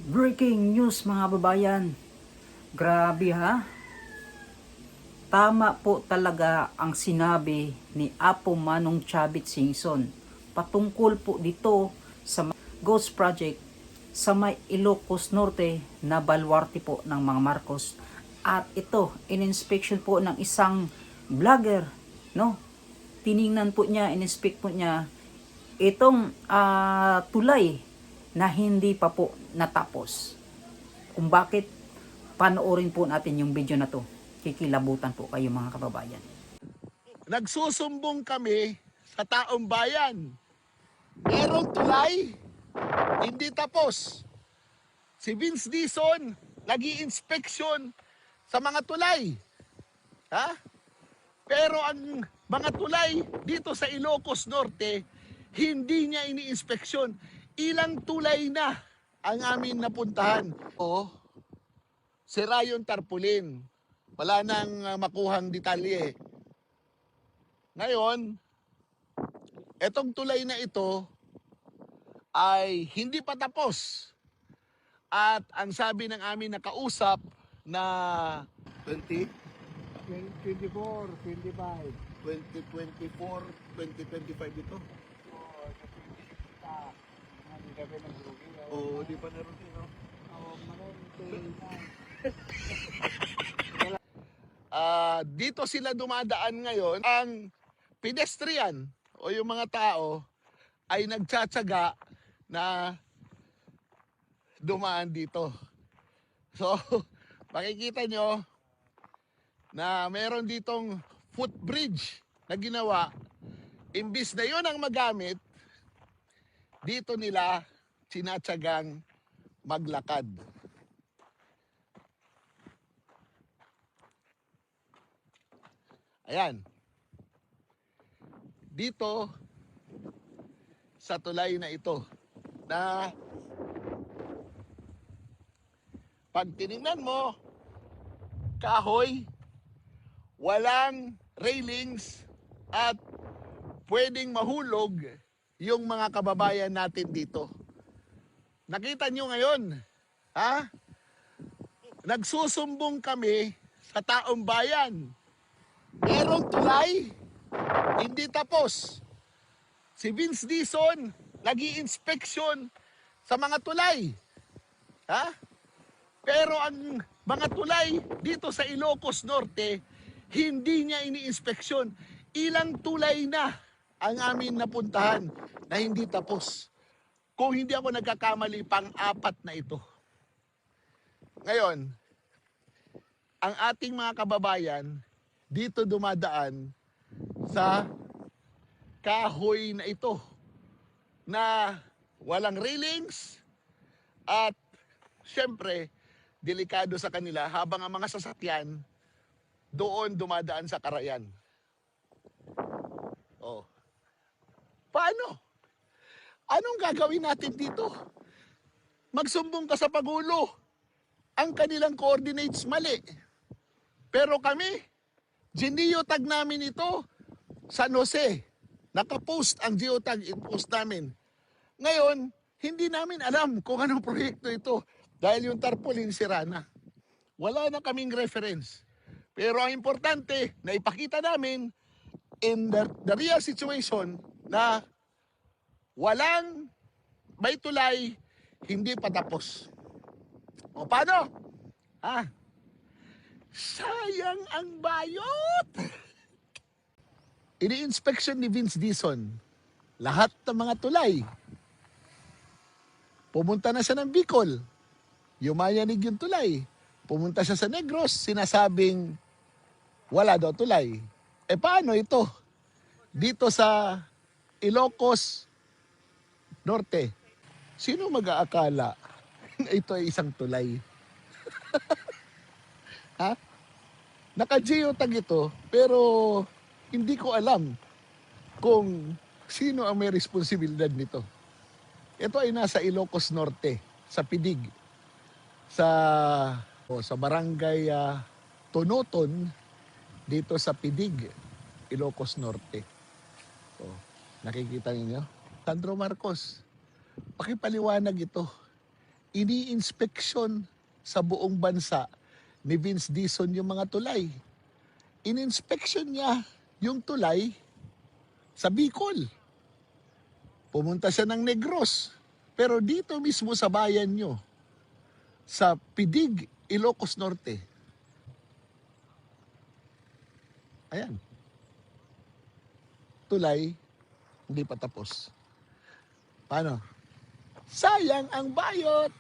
Breaking news mga babayan. Grabe ha. Tama po talaga ang sinabi ni Apo Manong Chavit Singson patungkol po dito sa Ghost Project sa may Ilocos Norte na balwarte po ng mga Marcos. At ito, in-inspection po ng isang vlogger, no? Tiningnan po niya, in-inspect po niya itong tulay na hindi pa po natapos. Kung bakit, panoorin po natin yung video na to. Kikilabutan po kayo mga kababayan. Nagsusumbong kami sa taong bayan. Merong tulay, hindi tapos. Si Vince Dizon, nag-i-inspeksyon sa mga tulay. Ha? Pero ang mga tulay dito sa Ilocos Norte, hindi niya ini-inspeksyon. Ilang tulay na ang amin napuntahan. O, sira yung tarpaulin. Wala nang makuhang detalye. Ngayon, etong tulay na ito ay hindi pa tapos. At ang sabi ng aming nakausap na 2024, 2025 ito. Oh, di pa naroon no? Dito sila dumadaan ngayon. Ang pedestrian o yung mga tao ay nagtsatsaga na dumaan dito. So, makikita nyo na meron ditong footbridge na ginawa. Imbis na yun ang magamit, dito nila sinatsagang maglakad. Ayan. Dito sa tulay na ito na pag tinignan mo, kahoy, walang railings at pwedeng mahulog yung mga kababayan natin dito. Nakita nyo ngayon, ha? Nagsusumbong kami sa taong bayan. Merong tulay, hindi tapos. Si Vince Dizon, nag-i-inspeksyon sa mga tulay. Ha? Pero ang mga tulay dito sa Ilocos Norte, hindi niya ini-inspeksyon. Ilang tulay na ang amin napuntahan na hindi tapos. Kung hindi ako nagkakamali, pang-apat na ito. Ngayon, ang ating mga kababayan, dito dumadaan sa kahoy na ito na walang railings at syempre delikado sa kanila habang ang mga sasakyan doon dumadaan sa karayan. Oh. Paano? Anong gagawin natin dito? Magsumbong ka sa Pagulo. Ang kanilang coordinates mali. Pero kami, geotag namin ito, San Jose. Nakapost ang geotag, i-post namin. Ngayon, hindi namin alam kung anong proyekto ito dahil yung tarpaulin sira na. Wala na kaming reference. Pero ang importante, na ipakita namin in the real situation na walang may tulay, hindi pa tapos. O paano? Sayang ang bayot! Ini-inspection ni Vince Dizon lahat ng mga tulay. Pumunta na siya ng Bicol. Yumayanig yung tulay. Pumunta siya sa Negros, sinasabing wala daw tulay. E paano ito? Dito sa Ilocos Norte, sino mag-aakala na ito ay isang tulay? Ha? Naka-geotag ito, pero hindi ko alam kung sino ang may responsibilidad nito. Ito ay nasa Ilocos Norte, sa Pidig, sa barangay Tonoton, dito sa Pidig, Ilocos Norte. Nakikita niyo? Sandro Marcos, pakipaliwanag ito. ini-inspeksyon sa buong bansa ni Vince Dizon yung mga tulay. In-inspection niya yung tulay sa Bicol. Pumunta siya ng Negros. Pero dito mismo sa bayan nyo, sa Pidig, Ilocos Norte, ayan, tulay, hindi pa tapos. Paano? Sayang ang bayot!